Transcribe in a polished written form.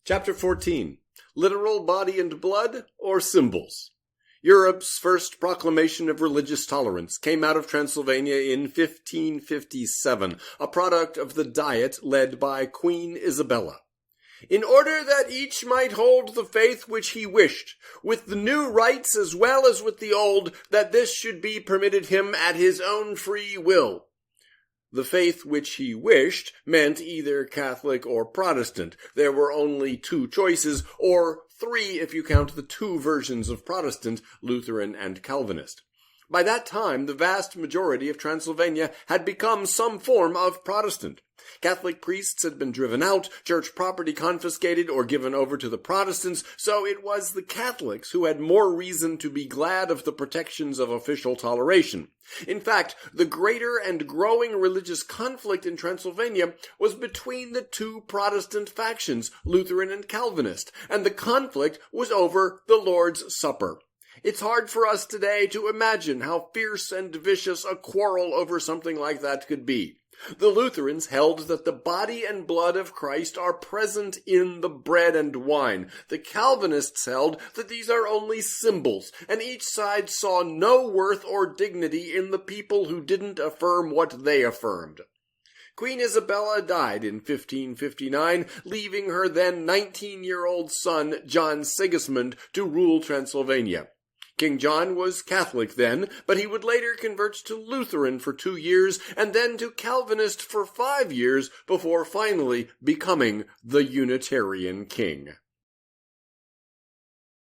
Chapter 14. Literal body and blood or symbols? Europe's first proclamation of religious tolerance came out of Transylvania in 1557, a product of the Diet led by Queen Isabella. In order that each might hold the faith which he wished, with the new rites as well as with the old, that this should be permitted him at his own free will. The faith which he wished meant either Catholic or Protestant. There were only two choices, or three if you count the two versions of Protestant, Lutheran and Calvinist. By that time, the vast majority of Transylvania had become some form of Protestant. Catholic priests had been driven out, church property confiscated or given over to the Protestants, so it was the Catholics who had more reason to be glad of the protections of official toleration. In fact, the greater and growing religious conflict in Transylvania was between the two Protestant factions, Lutheran and Calvinist, and the conflict was over the Lord's Supper. It's hard for us today to imagine how fierce and vicious a quarrel over something like that could be. The Lutherans held that the body and blood of Christ are present in the bread and wine. The Calvinists held that these are only symbols, and each side saw no worth or dignity in the people who didn't affirm what they affirmed. Queen Isabella died in 1559, leaving her then 19-year-old son, John Sigismund, to rule Transylvania. King John was Catholic then, but he would later convert to Lutheran for 2 years and then to Calvinist for 5 years before finally becoming the Unitarian king.